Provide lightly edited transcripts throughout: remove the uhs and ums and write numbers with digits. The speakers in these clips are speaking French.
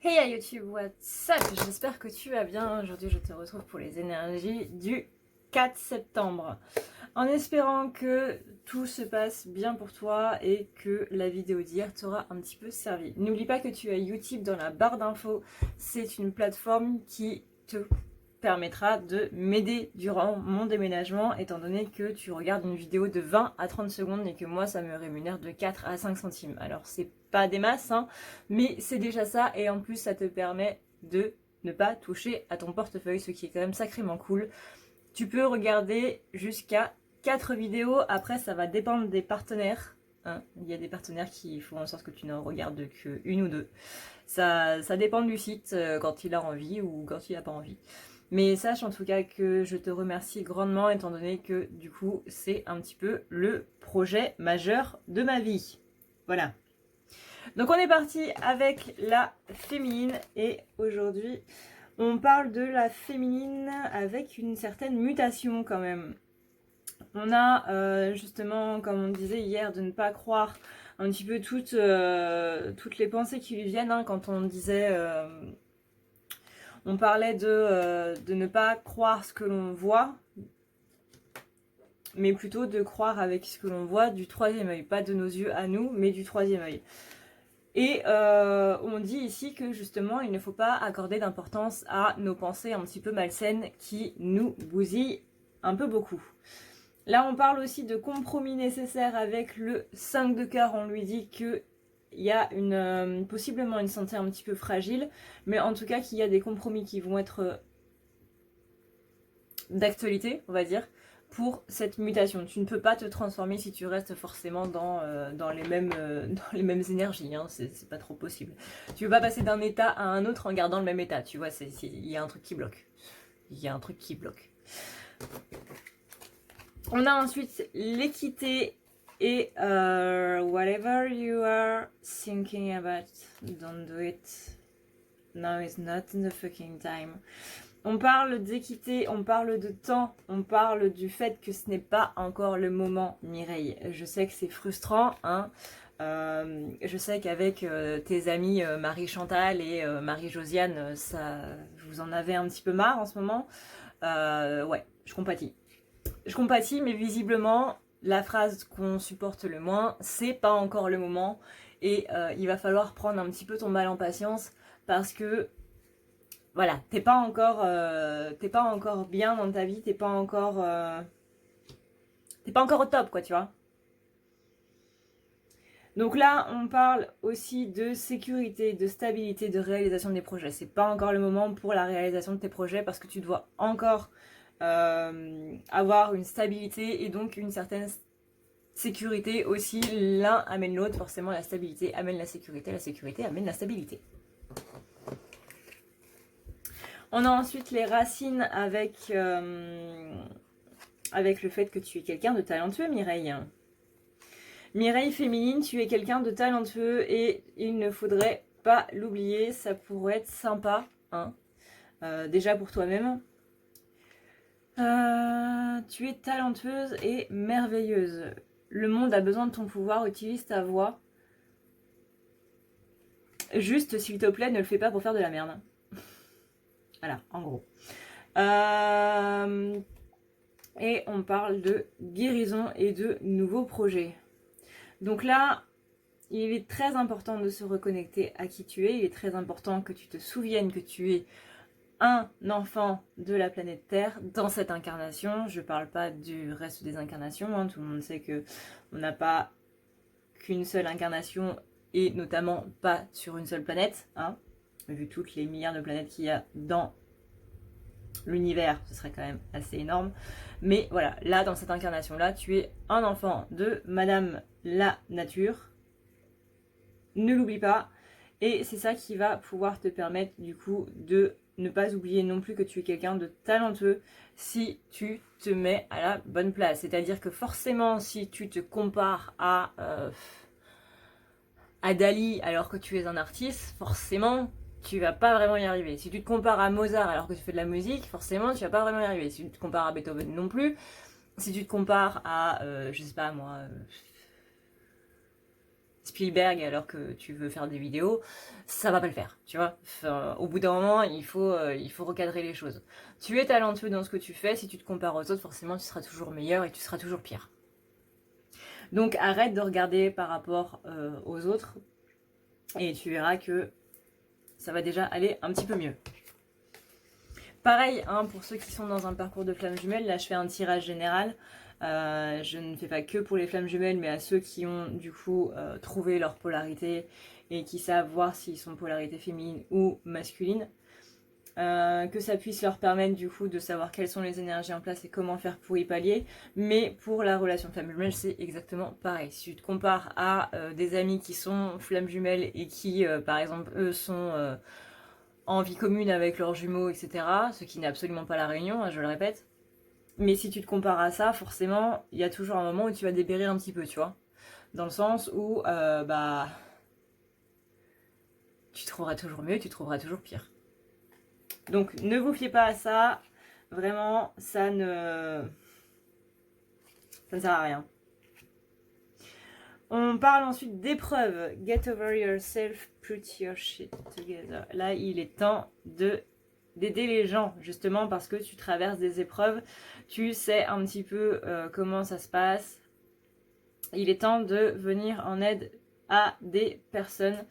Hey à YouTube, what's up? J'espère que tu vas bien. Aujourd'hui, je te retrouve pour les énergies du 4 septembre. En espérant que tout se passe bien pour toi et que la vidéo d'hier t'aura un petit peu servi. N'oublie pas que tu as YouTube dans la barre d'infos. C'est une plateforme qui te permettra de m'aider durant mon déménagement, étant donné que tu regardes une vidéo de 20 à 30 secondes et que moi ça me rémunère de 4 à 5 centimes. Alors c'est pas des masses, hein, mais c'est déjà ça, et en plus ça te permet de ne pas toucher à ton portefeuille, ce qui est quand même sacrément cool. Tu peux regarder jusqu'à 4 vidéos, après ça va dépendre des partenaires. Hein. Il y a des partenaires qui font en sorte que tu n'en regardes qu'une ou deux. Ça dépend du site, quand il a envie ou quand il n'a pas envie. Mais sache en tout cas que je te remercie grandement, étant donné que du coup c'est un petit peu le projet majeur de ma vie. Voilà. Donc on est parti avec la féminine, et aujourd'hui on parle de la féminine avec une certaine mutation quand même. On a justement, comme on disait hier, de ne pas croire un petit peu toutes les pensées qui lui viennent, hein, quand on disait... on parlait de ne pas croire ce que l'on voit, mais plutôt de croire avec ce que l'on voit du troisième œil. Pas de nos yeux à nous, mais du troisième œil. Et on dit ici que justement, il ne faut pas accorder d'importance à nos pensées un petit peu malsaines qui nous bousillent un peu beaucoup. Là, on parle aussi de compromis nécessaires avec le 5 de cœur. On lui dit que il y a possiblement une santé un petit peu fragile, mais en tout cas qu'il y a des compromis qui vont être d'actualité, on va dire, pour cette mutation. Tu ne peux pas te transformer si tu restes forcément dans les mêmes énergies, hein. C'est pas trop possible. Tu peux pas passer d'un état à un autre en gardant le même état, tu vois, il y a un truc qui bloque. Il y a un truc qui bloque. On a ensuite l'équité et whatever you are thinking about, don't do it. Now is not the fucking time. On parle d'équité, on parle de temps, on parle du fait que ce n'est pas encore le moment, Mireille. Je sais que c'est frustrant, hein. Je sais qu'avec tes amies Marie-Chantal et Marie-Josiane, vous en avez un petit peu marre en ce moment. Ouais, je compatis. Je compatis, mais visiblement, la phrase qu'on supporte le moins, c'est pas encore le moment. Et il va falloir prendre un petit peu ton mal en patience, parce que voilà, t'es pas encore bien dans ta vie, t'es pas encore au top, quoi, tu vois. Donc là, on parle aussi de sécurité, de stabilité, de réalisation des projets. C'est pas encore le moment pour la réalisation de tes projets, parce que tu dois encore avoir une stabilité et donc une certaine sécurité aussi. L'un amène l'autre, forcément la stabilité amène la sécurité amène la stabilité. On a ensuite les racines avec le fait que tu es quelqu'un de talentueux, Mireille. Mireille féminine, tu es quelqu'un de talentueux et il ne faudrait pas l'oublier, ça pourrait être sympa, hein, déjà pour toi-même. Tu es talentueuse et merveilleuse. Le monde a besoin de ton pouvoir, utilise ta voix. Juste, s'il te plaît, ne le fais pas pour faire de la merde. Voilà, en gros. Et on parle de guérison et de nouveaux projets. Donc là, il est très important de se reconnecter à qui tu es. Il est très important que tu te souviennes que tu es un enfant de la planète Terre dans cette incarnation. Je parle pas du reste des incarnations, hein. Tout le monde sait que on n'a pas qu'une seule incarnation, et notamment pas sur une seule planète, hein. Vu toutes les milliards de planètes qu'il y a dans l'univers, ce serait quand même assez énorme. Mais voilà, là dans cette incarnation là, tu es un enfant de Madame la Nature. Ne l'oublie pas. Et c'est ça qui va pouvoir te permettre du coup de ne pas oublier non plus que tu es quelqu'un de talentueux si tu te mets à la bonne place. C'est-à-dire que forcément, si tu te compares à Dali alors que tu es un artiste, forcément tu vas pas vraiment y arriver. Si tu te compares à Mozart alors que tu fais de la musique, forcément tu vas pas vraiment y arriver. Si tu te compares à Beethoven non plus, si tu te compares à je sais pas moi, Spielberg alors que tu veux faire des vidéos, ça va pas le faire, tu vois. Enfin, au bout d'un moment, il faut recadrer les choses. Tu es talentueux dans ce que tu fais, si tu te compares aux autres, forcément tu seras toujours meilleur et tu seras toujours pire. Donc arrête de regarder par rapport aux autres et tu verras que ça va déjà aller un petit peu mieux. Pareil, hein, pour ceux qui sont dans un parcours de flammes jumelles, là je fais un tirage général. Je ne fais pas que pour les flammes jumelles, mais à ceux qui ont du coup trouvé leur polarité et qui savent voir s'ils sont polarité féminine ou masculine. Que ça puisse leur permettre du coup de savoir quelles sont les énergies en place et comment faire pour y pallier. Mais pour la relation flamme jumelle, c'est exactement pareil. Si tu te compares à des amis qui sont flammes jumelles et qui, par exemple, eux sont en vie commune avec leurs jumeaux, etc., ce qui n'est absolument pas la réunion, hein, je le répète. Mais si tu te compares à ça, forcément, il y a toujours un moment où tu vas dépérir un petit peu, tu vois. Dans le sens où, tu trouveras toujours mieux, tu trouveras toujours pire. Donc ne vous fiez pas à ça, vraiment ça ne sert à rien. On parle ensuite d'épreuves. Get over yourself, put your shit together. Là il est temps d'aider les gens, justement parce que tu traverses des épreuves, tu sais un petit peu comment ça se passe. Il est temps de venir en aide à des personnes.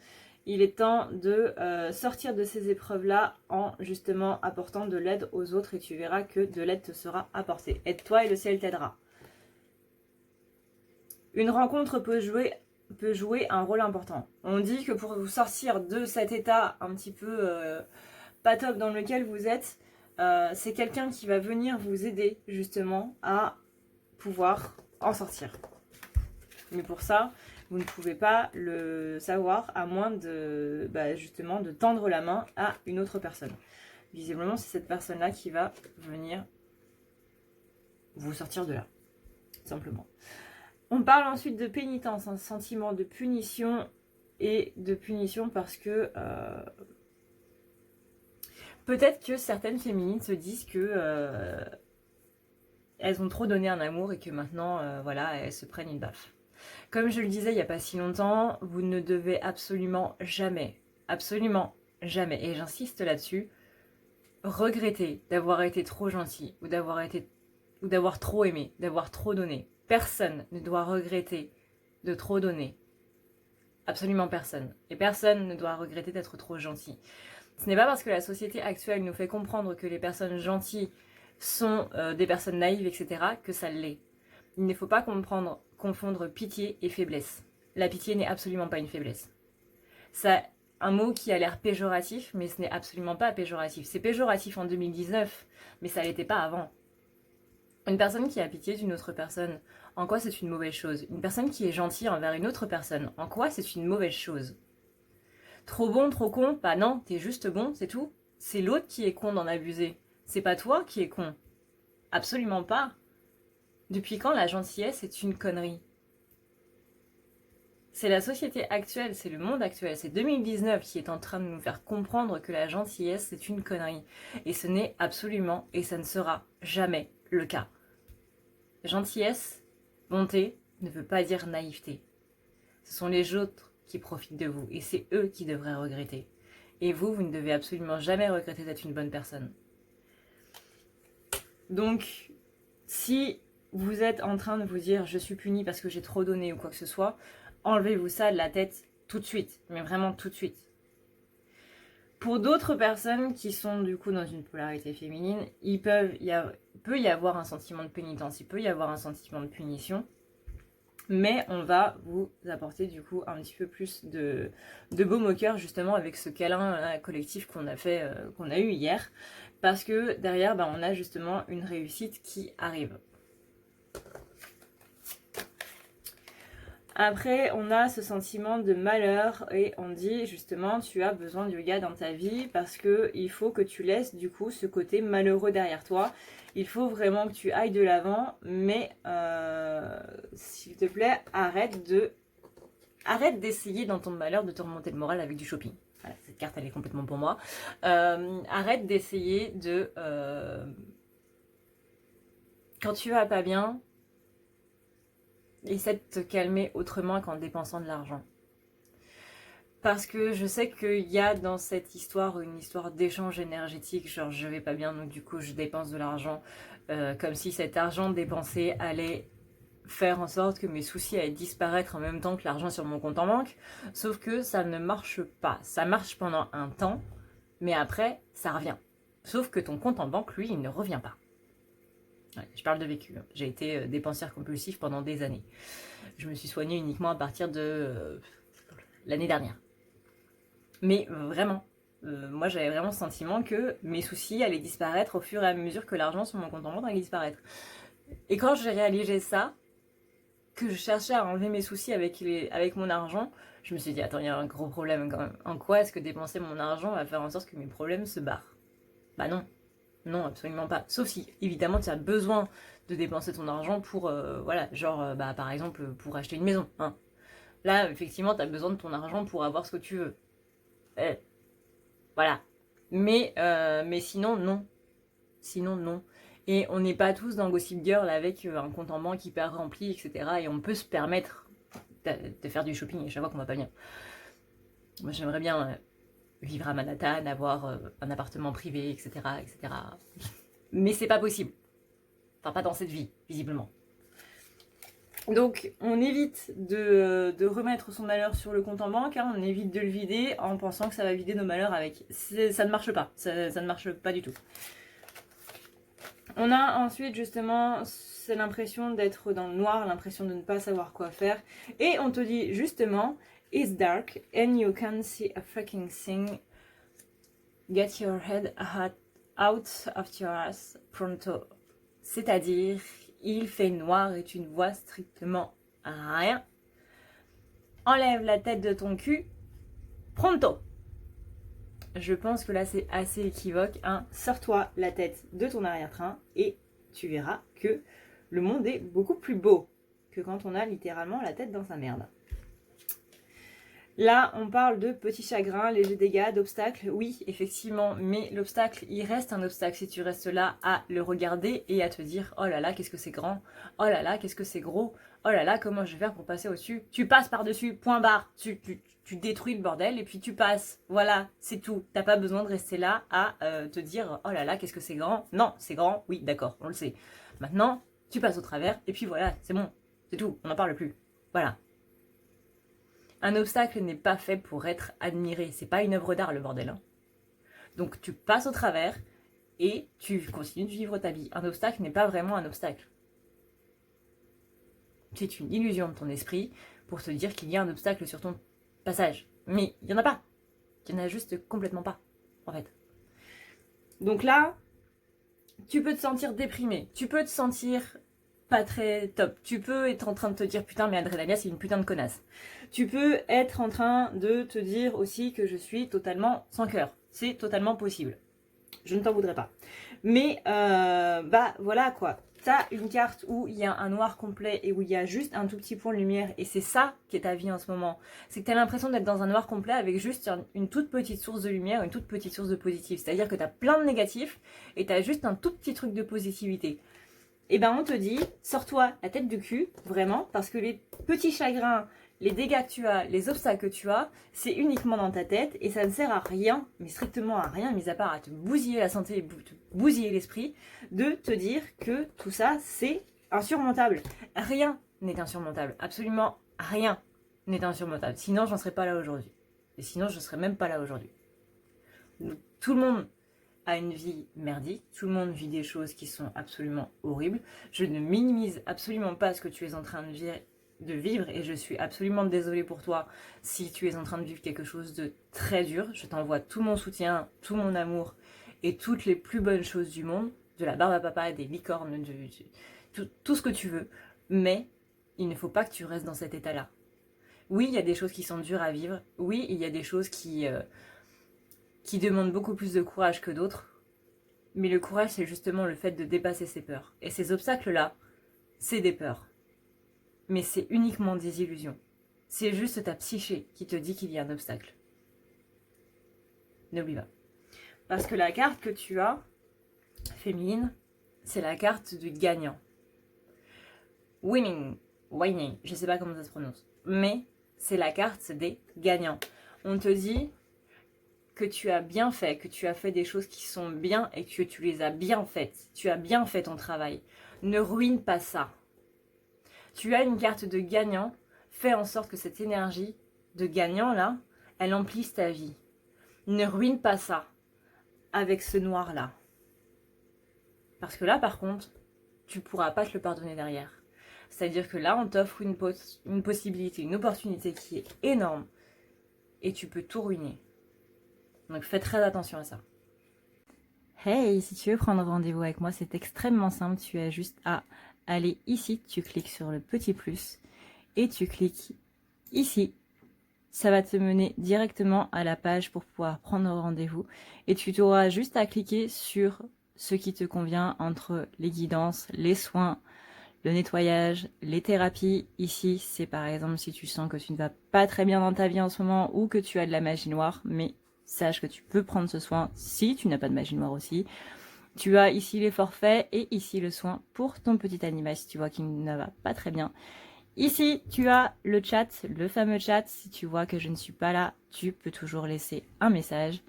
Il est temps de sortir de ces épreuves-là en justement apportant de l'aide aux autres et tu verras que de l'aide te sera apportée. Aide-toi et le ciel t'aidera. Une rencontre peut jouer un rôle important. On dit que pour vous sortir de cet état un petit peu pas top dans lequel vous êtes, c'est quelqu'un qui va venir vous aider justement à pouvoir en sortir. Mais pour ça, vous ne pouvez pas le savoir à moins de justement de tendre la main à une autre personne. Visiblement, c'est cette personne-là qui va venir vous sortir de là, simplement. On parle ensuite de pénitence, un sentiment de punition et de punition parce que peut-être que certaines féminines se disent que elles ont trop donné un amour et que maintenant, voilà, elles se prennent une baffe. Comme je le disais il n'y a pas si longtemps, vous ne devez absolument jamais, et j'insiste là-dessus, regretter d'avoir été trop gentil ou d'avoir trop aimé, d'avoir trop donné. Personne ne doit regretter de trop donner. Absolument personne. Et personne ne doit regretter d'être trop gentil. Ce n'est pas parce que la société actuelle nous fait comprendre que les personnes gentilles sont des personnes naïves, etc., que ça l'est. Il ne faut pas confondre pitié et faiblesse. La pitié n'est absolument pas une faiblesse. C'est un mot qui a l'air péjoratif, mais ce n'est absolument pas péjoratif. C'est péjoratif en 2019, mais ça l'était pas avant. Une personne qui a pitié d'une autre personne, en quoi c'est une mauvaise chose? Une personne qui est gentille envers une autre personne, en quoi c'est une mauvaise chose? Trop bon, trop con? Bah non, t'es juste bon, c'est tout. C'est l'autre qui est con d'en abuser. C'est pas toi qui es con. Absolument pas. Depuis quand la gentillesse est une connerie? C'est la société actuelle, c'est le monde actuel, c'est 2019 qui est en train de nous faire comprendre que la gentillesse c'est une connerie. Et ce n'est absolument et ça ne sera jamais le cas. Gentillesse, bonté, ne veut pas dire naïveté. Ce sont les autres qui profitent de vous et c'est eux qui devraient regretter. Et vous ne devez absolument jamais regretter d'être une bonne personne. Donc, si vous êtes en train de vous dire je suis puni parce que j'ai trop donné ou quoi que ce soit, enlevez-vous ça de la tête tout de suite, mais vraiment tout de suite. Pour d'autres personnes qui sont du coup dans une polarité féminine, il peut y avoir un sentiment de pénitence, il peut y avoir un sentiment de punition, mais on va vous apporter du coup un petit peu plus de baume au cœur justement avec ce câlin collectif qu'on a eu hier, parce que derrière on a justement une réussite qui arrive. Après, on a ce sentiment de malheur et on dit justement tu as besoin du gars dans ta vie parce que il faut que tu laisses du coup ce côté malheureux derrière toi. Il faut vraiment que tu ailles de l'avant, mais s'il te plaît, arrête d'essayer dans ton malheur de te remonter le moral avec du shopping. Voilà, cette carte elle est complètement pour moi. Arrête d'essayer de... quand tu vas pas bien, essaie de te calmer autrement qu'en dépensant de l'argent. Parce que je sais qu'il y a dans cette histoire une histoire d'échange énergétique, genre je vais pas bien donc du coup je dépense de l'argent, comme si cet argent dépensé allait faire en sorte que mes soucis allaient disparaître en même temps que l'argent sur mon compte en banque, sauf que ça ne marche pas. Ça marche pendant un temps, mais après ça revient. Sauf que ton compte en banque, lui, il ne revient pas. Ouais, je parle de vécu. J'ai été dépensière compulsive pendant des années. Je me suis soignée uniquement à partir de l'année dernière. Mais vraiment, moi j'avais vraiment le sentiment que mes soucis allaient disparaître au fur et à mesure que l'argent sur mon compte en banque allait disparaître. Et quand j'ai réalisé ça, que je cherchais à enlever mes soucis avec mon argent, je me suis dit, attends, il y a un gros problème quand même. En quoi est-ce que dépenser mon argent va faire en sorte que mes problèmes se barrent? Bah non, non, absolument pas. Sauf si, évidemment, tu as besoin de dépenser ton argent pour, voilà, genre, bah, par exemple, pour acheter une maison. Hein. Là, effectivement, tu as besoin de ton argent pour avoir ce que tu veux. Voilà. Mais sinon, non. Sinon, non. Et on n'est pas tous dans Gossip Girl avec un compte en banque hyper rempli, etc. Et on peut se permettre de faire du shopping à chaque fois qu'on va pas bien. Moi, j'aimerais bien vivre à Manhattan, avoir un appartement privé, etc., etc. Mais c'est pas possible. Enfin, pas dans cette vie, visiblement. Donc, on évite de remettre son malheur sur le compte en banque, hein, on évite de le vider en pensant que ça va vider nos malheurs avec. Ça ne marche pas, ça ne marche pas du tout. On a ensuite justement, c'est l'impression d'être dans le noir, l'impression de ne pas savoir quoi faire. Et on te dit justement, it's dark and you can't see a fucking thing. Get your head out of your ass pronto. C'est-à-dire, il fait noir et tu ne vois strictement rien. Enlève la tête de ton cul, pronto. Je pense que là c'est assez équivoque. Hein. Sors-toi la tête de ton arrière-train et tu verras que le monde est beaucoup plus beau que quand on a littéralement la tête dans sa merde. Là, on parle de petits chagrins, légers dégâts, d'obstacles. Oui, effectivement, mais l'obstacle, il reste un obstacle si tu restes là à le regarder et à te dire « Oh là là, qu'est-ce que c'est grand. Oh là là, qu'est-ce que c'est gros. Oh là là, comment je vais faire pour passer au-dessus. » Tu passes par-dessus, point barre. Tu détruis le bordel et puis tu passes. Voilà, c'est tout. T'as pas besoin de rester là à te dire « Oh là là, qu'est-ce que c'est grand. » Non, c'est grand. Oui, d'accord, on le sait. Maintenant, tu passes au travers et puis voilà, c'est bon. C'est tout, on n'en parle plus. Voilà. Un obstacle n'est pas fait pour être admiré. C'est pas une œuvre d'art, le bordel. Hein. Donc tu passes au travers et tu continues de vivre ta vie. Un obstacle n'est pas vraiment un obstacle. C'est une illusion de ton esprit pour te dire qu'il y a un obstacle sur ton passage. Mais il n'y en a pas. Il n'y en a juste complètement pas, en fait. Donc là, tu peux te sentir déprimé. Tu peux te sentir pas très top. Tu peux être en train de te dire putain mais Adrenalia c'est une putain de connasse. Tu peux être en train de te dire aussi que je suis totalement sans cœur. C'est totalement possible. Je ne t'en voudrais pas. Mais bah voilà quoi. T'as une carte où il y a un noir complet et où il y a juste un tout petit point de lumière et c'est ça qui est ta vie en ce moment. C'est que t'as l'impression d'être dans un noir complet avec juste une toute petite source de lumière, une toute petite source de positif. C'est-à-dire que t'as plein de négatifs et t'as juste un tout petit truc de positivité. Et ben on te dit, sors-toi la tête du cul, vraiment, parce que les petits chagrins, les dégâts que tu as, les obstacles que tu as, c'est uniquement dans ta tête et ça ne sert à rien, mais strictement à rien, mis à part à te bousiller la santé et te bousiller l'esprit, de te dire que tout ça c'est insurmontable. Rien n'est insurmontable, absolument rien n'est insurmontable. Sinon j'en serais pas là aujourd'hui. Et sinon je serais même pas là aujourd'hui. Tout le monde a une vie merdique, tout le monde vit des choses qui sont absolument horribles. Je ne minimise absolument pas ce que tu es en train de vivre et je suis absolument désolée pour toi si tu es en train de vivre quelque chose de très dur. Je t'envoie tout mon soutien, tout mon amour et toutes les plus bonnes choses du monde, de la barbe à papa, des licornes, tout ce que tu veux, mais il ne faut pas que tu restes dans cet état-là. Oui, il y a des choses qui sont dures à vivre, oui, il y a des choses qui demandent beaucoup plus de courage que d'autres. Mais le courage, c'est justement le fait de dépasser ses peurs. Et ces obstacles-là, c'est des peurs. Mais c'est uniquement des illusions. C'est juste ta psyché qui te dit qu'il y a un obstacle. N'oublie pas. Parce que la carte que tu as, féminine, c'est la carte du gagnant. Winning, je sais pas comment ça se prononce. Mais c'est la carte des gagnants. On te dit que tu as bien fait, que tu as fait des choses qui sont bien et que tu les as bien faites. Tu as bien fait ton travail. Ne ruine pas ça. Tu as une carte de gagnant. Fais en sorte que cette énergie de gagnant là, elle emplisse ta vie. Ne ruine pas ça avec ce noir là. Parce que là par contre, tu pourras pas te le pardonner derrière. C'est-à-dire que là on t'offre une possibilité, une opportunité qui est énorme et tu peux tout ruiner. Donc fais très attention à ça. Hey, si tu veux prendre rendez-vous avec moi, c'est extrêmement simple. Tu as juste à aller ici, tu cliques sur le petit plus et tu cliques ici. Ça va te mener directement à la page pour pouvoir prendre rendez-vous et tu auras juste à cliquer sur ce qui te convient entre les guidances, les soins, le nettoyage, les thérapies. Ici, c'est par exemple si tu sens que tu ne vas pas très bien dans ta vie en ce moment ou que tu as de la magie noire, mais sache que tu peux prendre ce soin si tu n'as pas de magie noire aussi. Tu as ici les forfaits et ici le soin pour ton petit animal si tu vois qu'il ne va pas très bien. Ici, tu as le chat, le fameux chat. Si tu vois que je ne suis pas là, tu peux toujours laisser un message.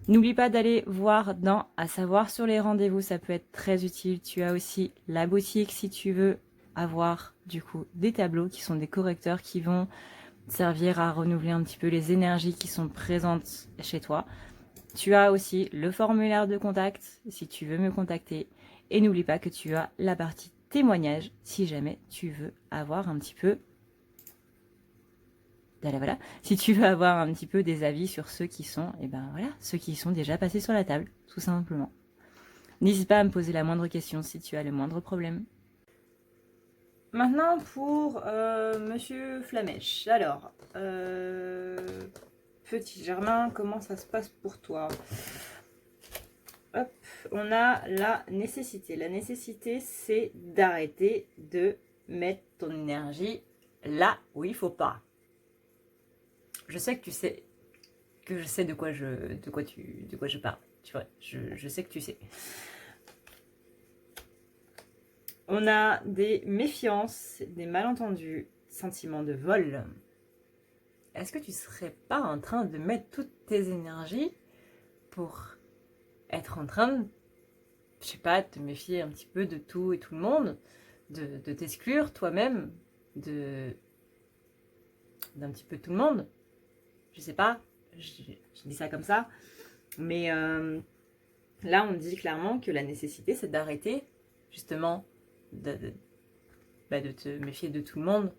N'oublie pas d'aller voir dans à savoir sur les rendez-vous, ça peut être très utile. Tu as aussi la boutique si tu veux avoir du coup des tableaux qui sont des correcteurs qui vont servir à renouveler un petit peu les énergies qui sont présentes chez toi. Tu as aussi le formulaire de contact si tu veux me contacter. Et n'oublie pas que tu as la partie témoignage si jamais tu veux avoir un petit peu... Voilà. Si tu veux avoir un petit peu des avis sur ceux qui sont, et ben voilà, ceux qui sont déjà passés sur la table, tout simplement. N'hésite pas à me poser la moindre question si tu as le moindre problème. Maintenant pour Monsieur Flamèche. Alors, petit Germain, comment ça se passe pour toi? Hop, on a la nécessité. La nécessité, c'est d'arrêter de mettre ton énergie là où il faut pas. Je sais que tu sais que je sais de quoi je parle. Tu vois, je sais que tu sais. On a des méfiances, des malentendus, sentiments de vol. Est-ce que tu serais pas en train de mettre toutes tes énergies pour être en train de, je sais pas, te méfier un petit peu de tout et tout le monde, de t'exclure toi-même d'un petit peu tout le monde? Je sais pas, je dis ça comme ça, mais là on dit clairement que la nécessité c'est d'arrêter justement de te méfier de tout le monde.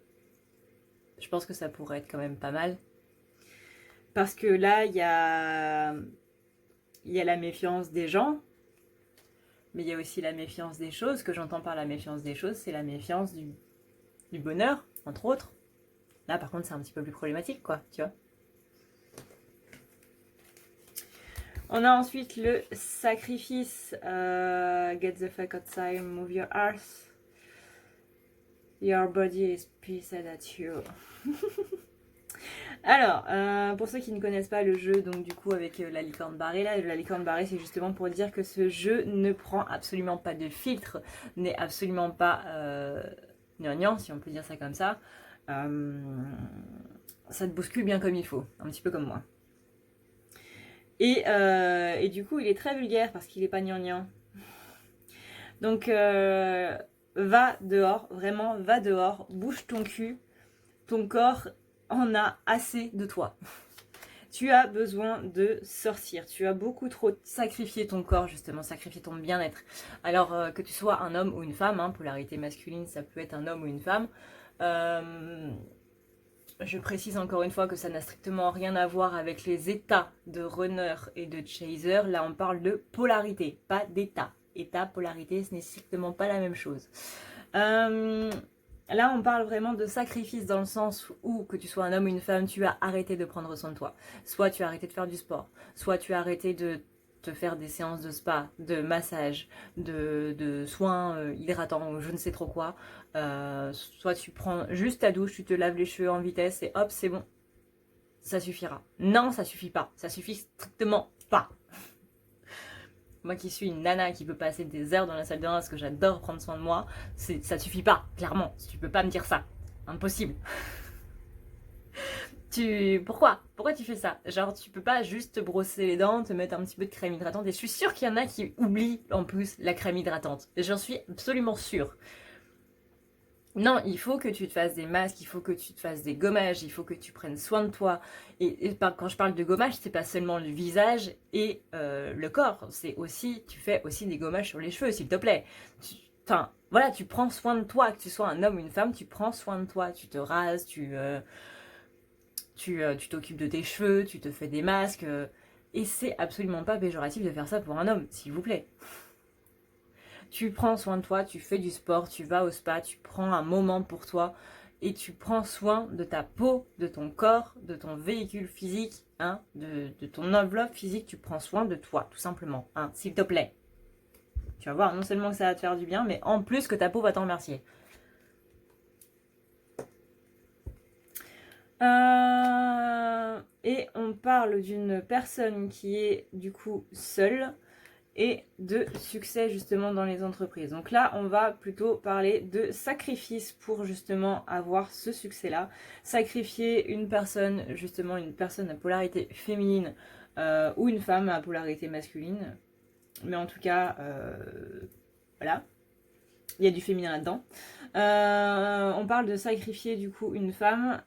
Je pense que ça pourrait être quand même pas mal. Parce que là, il y a la méfiance des gens, mais il y a aussi la méfiance des choses. Ce que j'entends par la méfiance des choses, c'est la méfiance du bonheur, entre autres. Là, par contre, c'est un petit peu plus problématique, quoi, tu vois. On a ensuite le sacrifice. Get the fuck outside, move your arse. Your body is pissed at you. Alors, pour ceux qui ne connaissent pas le jeu, donc du coup avec la licorne barrée, là, la licorne barrée c'est justement pour dire que ce jeu ne prend absolument pas de filtre, n'est absolument pas gnangnan, si on peut dire ça comme ça. Ça te bouscule bien comme il faut, un petit peu comme moi. Et du coup il est très vulgaire parce qu'il est pas gnangnan. Donc va dehors, vraiment va dehors, bouge ton cul, ton corps en a assez de toi. Tu as besoin de sortir. Tu as beaucoup trop sacrifié ton corps, justement, sacrifié ton bien-être. Alors que tu sois un homme ou une femme, hein, polarité masculine, ça peut être un homme ou une femme. Je précise encore une fois que ça n'a strictement rien à voir avec les états de runner et de chaser. Là, on parle de polarité, pas d'état. État, polarité, ce n'est strictement pas la même chose. Là, on parle vraiment de sacrifice dans le sens où, que tu sois un homme ou une femme, tu as arrêté de prendre soin de toi. Soit tu as arrêté de faire du sport, soit tu as arrêté de te faire des séances de spa, de massage, de soins hydratants ou je ne sais trop quoi. Soit tu prends juste ta douche, tu te laves les cheveux en vitesse et hop, c'est bon. Ça suffira. Non, ça suffit pas. Ça suffit strictement pas. Moi qui suis une nana qui peut passer des heures dans la salle de bain parce que j'adore prendre soin de moi, ça suffit pas, clairement. Tu peux pas me dire ça. Impossible. Pourquoi tu fais ça? Genre, tu peux pas juste te brosser les dents, te mettre un petit peu de crème hydratante. Et je suis sûre qu'il y en a qui oublient en plus la crème hydratante. J'en suis absolument sûre. Non, il faut que tu te fasses des masques, il faut que tu te fasses des gommages, il faut que tu prennes soin de toi. Et quand je parle de gommage, c'est pas seulement le visage et le corps. C'est aussi, tu fais aussi des gommages sur les cheveux, s'il te plaît. Enfin, voilà, tu prends soin de toi, que tu sois un homme ou une femme, tu prends soin de toi. Tu te rases, tu t'occupes de tes cheveux, tu te fais des masques. Et c'est absolument pas péjoratif de faire ça pour un homme, s'il vous plaît. Tu prends soin de toi, tu fais du sport, tu vas au spa, tu prends un moment pour toi et tu prends soin de ta peau, de ton corps, de ton véhicule physique, hein, de ton enveloppe physique, tu prends soin de toi, tout simplement, hein, s'il te plaît. Tu vas voir, non seulement que ça va te faire du bien, mais en plus que ta peau va t'en remercier. Et on parle d'une personne qui est du coup seule et de succès justement dans les entreprises. Donc là, on va plutôt parler de sacrifice pour justement avoir ce succès-là. Sacrifier une personne, justement une personne à polarité féminine ou une femme à polarité masculine. Mais en tout cas, voilà, il y a du féminin là-dedans. On parle de sacrifier du coup une femme.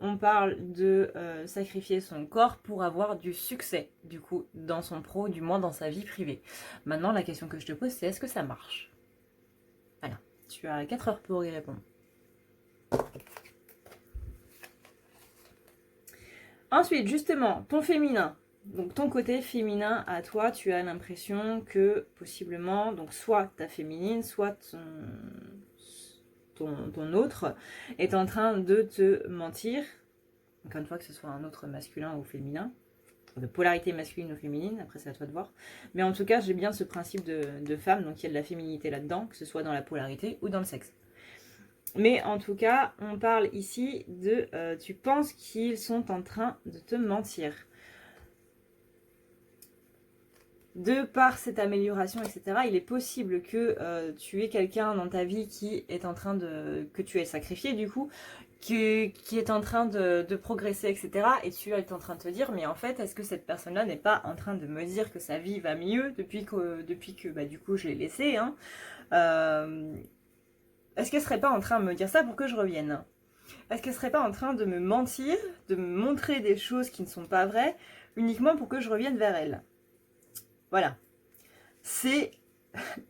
On parle de sacrifier son corps pour avoir du succès, du coup, dans son pro, du moins dans sa vie privée. Maintenant, la question que je te pose, c'est est-ce que ça marche? Voilà, tu as 4 heures pour y répondre. Ensuite, justement, ton féminin. Donc ton côté féminin à toi, tu as l'impression que possiblement, donc soit ta féminine, soit ton autre est en train de te mentir. Encore une fois, que ce soit un autre masculin ou féminin, de polarité masculine ou féminine, après c'est à toi de voir. Mais en tout cas, j'ai bien ce principe de femme, donc il y a de la féminité là-dedans, que ce soit dans la polarité ou dans le sexe. Mais en tout cas, on parle ici de tu penses qu'ils sont en train de te mentir. De par cette amélioration, etc., il est possible que tu aies quelqu'un dans ta vie qui est en train de... que tu aies sacrifié du coup, qui est en train de progresser, etc. Et tu es en train de te dire, mais en fait, est-ce que cette personne-là n'est pas en train de me dire que sa vie va mieux depuis que bah, du coup, je l'ai laissée, hein. Est-ce qu'elle serait pas en train de me dire ça pour que je revienne? Est-ce qu'elle serait pas en train de me mentir, de me montrer des choses qui ne sont pas vraies, uniquement pour que je revienne vers elle? Voilà. C'est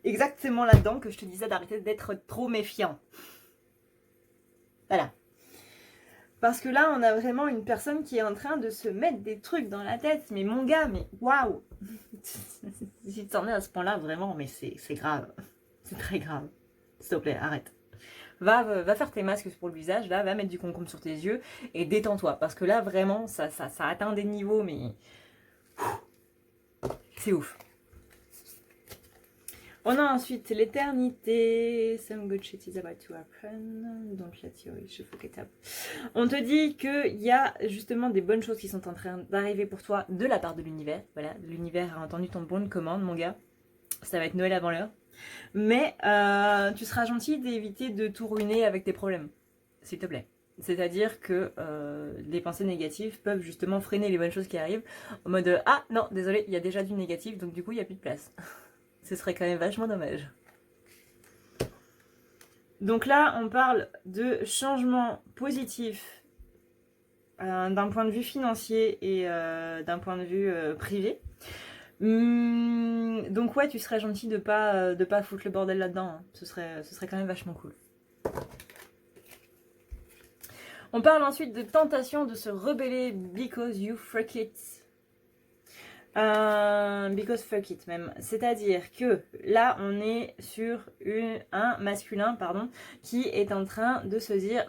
exactement là-dedans que je te disais d'arrêter d'être trop méfiant. Voilà. Parce que là, on a vraiment une personne qui est en train de se mettre des trucs dans la tête. Mais mon gars, mais waouh! Si t'en es à ce point-là, vraiment, mais c'est grave. C'est très grave. S'il te plaît, arrête. Va faire tes masques pour le visage, là, va mettre du concombre sur tes yeux et détends-toi. Parce que là, vraiment, ça atteint des niveaux, mais... c'est ouf. On a ensuite l'éternité. Some good shit is about to happen. Don't let your wish fuck up. On te dit qu'il y a justement des bonnes choses qui sont en train d'arriver pour toi de la part de l'univers. Voilà, l'univers a entendu ton bon de commande, mon gars. Ça va être Noël avant l'heure. Mais tu seras gentil d'éviter de tout ruiner avec tes problèmes. S'il te plaît. C'est-à-dire que les pensées négatives peuvent justement freiner les bonnes choses qui arrivent. En mode ah non, désolé, il y a déjà du négatif, donc du coup il n'y a plus de place. Ce serait quand même vachement dommage. Donc là, on parle de changement positif d'un point de vue financier et d'un point de vue privé. Donc ouais, tu serais gentil de pas foutre le bordel là-dedans. Hein. Ce serait quand même vachement cool. On parle ensuite de tentation de se rebeller because you fuck it. Because fuck it même. C'est-à-dire que là on est sur un masculin qui est en train de se dire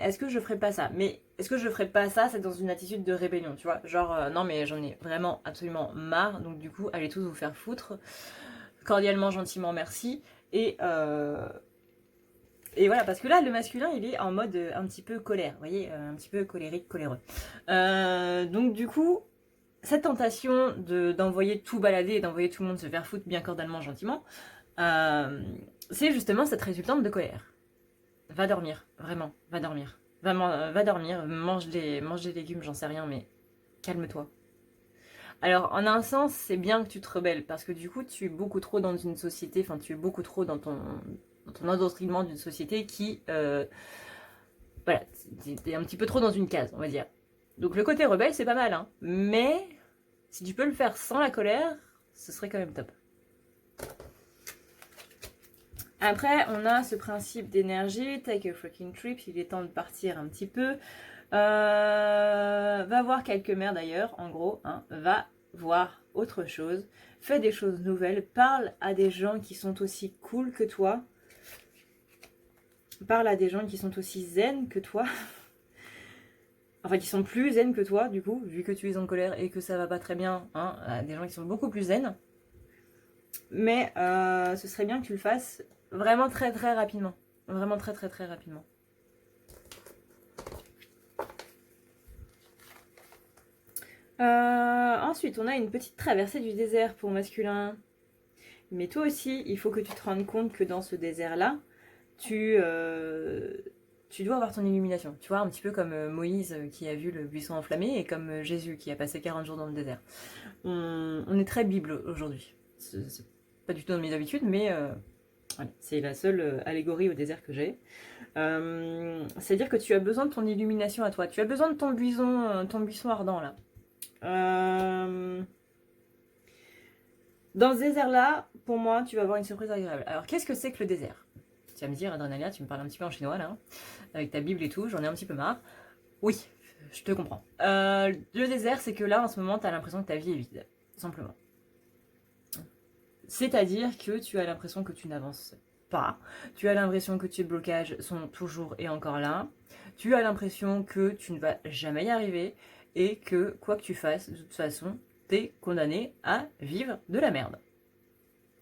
est-ce que je ferais pas ça? Mais est-ce que je ferais pas ça? C'est dans une attitude de rébellion, tu vois. Genre non mais j'en ai vraiment absolument marre. Donc du coup allez tous vous faire foutre. Cordialement, gentiment, merci. Et voilà, parce que là, le masculin, il est en mode un petit peu colère, vous voyez, un petit peu colérique, coléreux. Donc du coup, cette tentation d'envoyer tout balader et d'envoyer tout le monde se faire foutre bien cordialement, gentiment, c'est justement cette résultante de colère. Va dormir, vraiment, va dormir. Va dormir, mange des légumes, j'en sais rien, mais calme-toi. Alors, en un sens, c'est bien que tu te rebelles, parce que du coup, tu es beaucoup trop dans une société, enfin, tu es beaucoup trop dans ton endoctrinement d'une société qui, voilà, t'es un petit peu trop dans une case, on va dire. Donc, le côté rebelle, c'est pas mal, hein, mais si tu peux le faire sans la colère, ce serait quand même top. Après, on a ce principe d'énergie, take a freaking trip, il est temps de partir un petit peu. Va voir quelques mères d'ailleurs, en gros, hein, va voir autre chose, fais des choses nouvelles, parle à des gens qui sont aussi cool que toi, parle à des gens qui sont aussi zen que toi, enfin qui sont plus zen que toi du coup, vu que tu es en colère et que ça va pas très bien, hein, à des gens qui sont beaucoup plus zen, mais ce serait bien que tu le fasses vraiment très très rapidement, vraiment très très très rapidement. Ensuite, on a une petite traversée du désert pour masculin. Mais toi aussi, il faut que tu te rendes compte que dans ce désert-là, tu dois avoir ton illumination. Tu vois, un petit peu comme Moïse qui a vu le buisson enflammé et comme Jésus qui a passé 40 jours dans le désert. On est très Bible aujourd'hui. C'est pas du tout dans mes habitudes, mais voilà, c'est la seule allégorie au désert que j'ai. C'est-à-dire que tu as besoin de ton illumination à toi. Tu as besoin de ton buisson ardent là. Dans ce désert-là, pour moi, tu vas avoir une surprise agréable. Alors, qu'est-ce que c'est que le désert? Tu vas me dire, Adrenalia, tu me parles un petit peu en chinois, là, hein, avec ta Bible et tout, j'en ai un petit peu marre. Oui, je te comprends. Le désert, c'est que là, en ce moment, tu as l'impression que ta vie est vide, simplement. C'est-à-dire que tu as l'impression que tu n'avances pas, tu as l'impression que tes blocages sont toujours et encore là, tu as l'impression que tu ne vas jamais y arriver, et que, quoi que tu fasses, de toute façon, t'es condamné à vivre de la merde.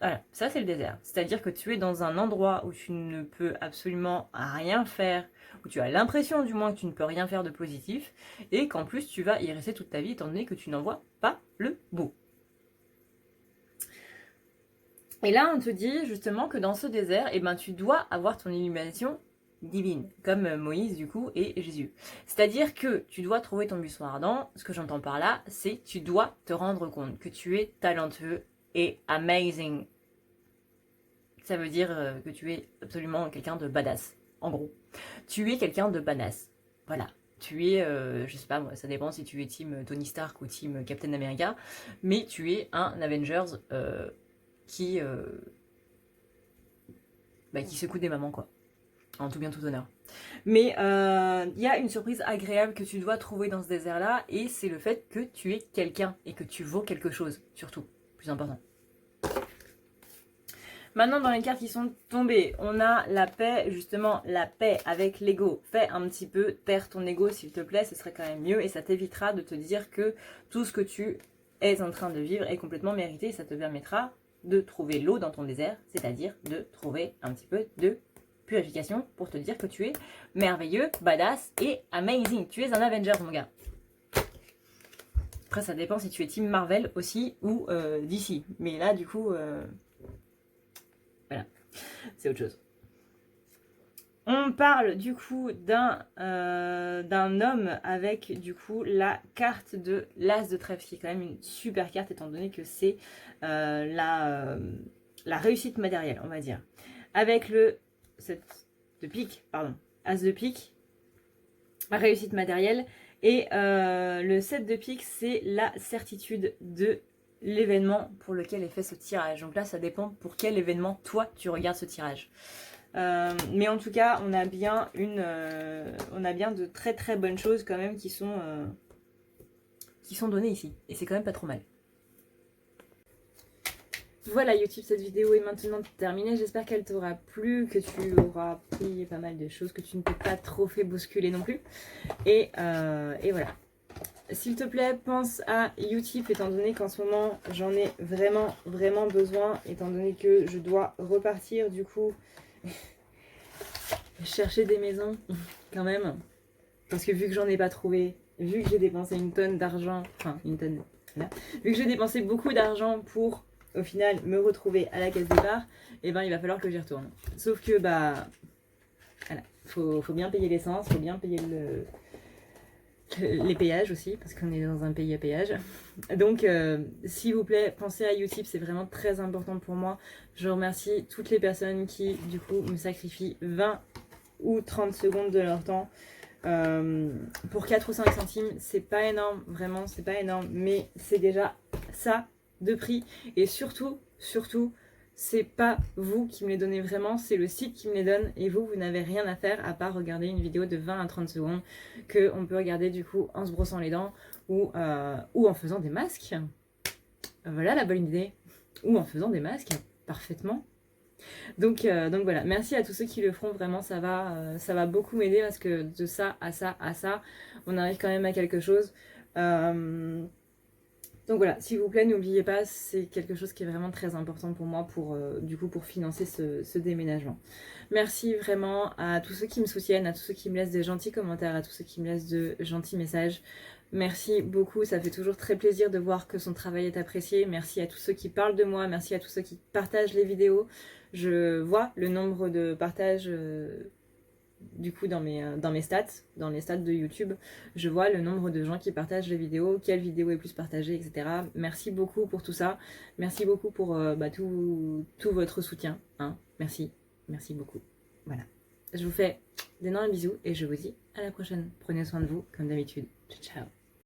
Voilà, ça c'est le désert. C'est-à-dire que tu es dans un endroit où tu ne peux absolument rien faire, où tu as l'impression du moins que tu ne peux rien faire de positif, et qu'en plus tu vas y rester toute ta vie étant donné que tu n'en vois pas le bout. Et là on te dit justement que dans ce désert, eh ben, tu dois avoir ton illumination divine, comme Moïse du coup et Jésus. C'est-à-dire que tu dois trouver ton buisson ardent. Ce que j'entends par là, c'est tu dois te rendre compte que tu es talentueux et amazing. Ça veut dire que tu es absolument quelqu'un de badass, en gros. Tu es quelqu'un de badass. Voilà. Tu es, je sais pas moi, ça dépend si tu es team Tony Stark ou team Captain America, mais tu es un Avengers qui secoue des mamans, quoi. En tout bien, tout honneur. Mais il y a une surprise agréable que tu dois trouver dans ce désert-là, et c'est le fait que tu es quelqu'un et que tu vaux quelque chose, surtout. Plus important. Maintenant, dans les cartes qui sont tombées, on a la paix, justement, la paix avec l'ego. Fais un petit peu taire ton ego, s'il te plaît, ce serait quand même mieux, et ça t'évitera de te dire que tout ce que tu es en train de vivre est complètement mérité, et ça te permettra de trouver l'eau dans ton désert, c'est-à-dire de trouver un petit peu de purification pour te dire que tu es merveilleux, badass et amazing. Tu es un Avenger, mon gars. Après, ça dépend si tu es Team Marvel aussi ou DC. Mais là, du coup... voilà, c'est autre chose. On parle du coup d'un homme avec du coup la carte de l'As de trèfle, qui est quand même une super carte étant donné que c'est la réussite matérielle, on va dire. Avec le 7 de pique, pardon, As de pique, réussite matérielle, et le 7 de pique, c'est la certitude de l'événement pour lequel est fait ce tirage. Donc là, ça dépend pour quel événement, toi, tu regardes ce tirage. Mais en tout cas, on a bien de très très bonnes choses quand même qui sont données ici. Et c'est quand même pas trop mal. Voilà YouTube, cette vidéo est maintenant terminée. J'espère qu'elle t'aura plu, que tu auras appris pas mal de choses, que tu ne t'es pas trop fait bousculer non plus. Et voilà. S'il te plaît, pense à Utip, étant donné qu'en ce moment, j'en ai vraiment, vraiment besoin, étant donné que je dois repartir, du coup, chercher des maisons, quand même. Parce que vu que j'en ai pas trouvé, vu que j'ai dépensé une tonne d'argent, enfin, une tonne, là, vu que j'ai dépensé beaucoup d'argent pour, au final, me retrouver à la case départ, et ben, il va falloir que j'y retourne. Sauf que, bah, voilà, faut bien payer l'essence, faut bien payer les péages aussi, parce qu'on est dans un pays à péage. Donc, s'il vous plaît, pensez à Utip, c'est vraiment très important pour moi. Je remercie toutes les personnes qui, du coup, me sacrifient 20 ou 30 secondes de leur temps. Pour 4 ou 5 centimes, c'est pas énorme, vraiment, c'est pas énorme, mais c'est déjà ça de prix. Et surtout, c'est pas vous qui me les donnez vraiment, c'est le site qui me les donne. Et vous n'avez rien à faire à part regarder une vidéo de 20 à 30 secondes qu'on peut regarder du coup en se brossant les dents ou en faisant des masques. Voilà la bonne idée. Ou en faisant des masques, parfaitement. Donc voilà, merci à tous ceux qui le feront, vraiment ça va beaucoup m'aider parce que de ça à ça à ça, on arrive quand même à quelque chose. Donc voilà, s'il vous plaît, n'oubliez pas, c'est quelque chose qui est vraiment très important pour moi pour financer ce déménagement. Merci vraiment à tous ceux qui me soutiennent, à tous ceux qui me laissent des gentils commentaires, à tous ceux qui me laissent de gentils messages. Merci beaucoup, ça fait toujours très plaisir de voir que son travail est apprécié. Merci à tous ceux qui parlent de moi, merci à tous ceux qui partagent les vidéos. Je vois le nombre de partages du coup dans mes stats, dans les stats de YouTube, je vois le nombre de gens qui partagent les vidéos, quelle vidéo est plus partagée, etc. Merci beaucoup pour tout ça. Merci beaucoup pour tout votre soutien. Hein. Merci beaucoup. Voilà. Je vous fais d'énormes bisous et je vous dis à la prochaine. Prenez soin de vous comme d'habitude. Ciao, ciao.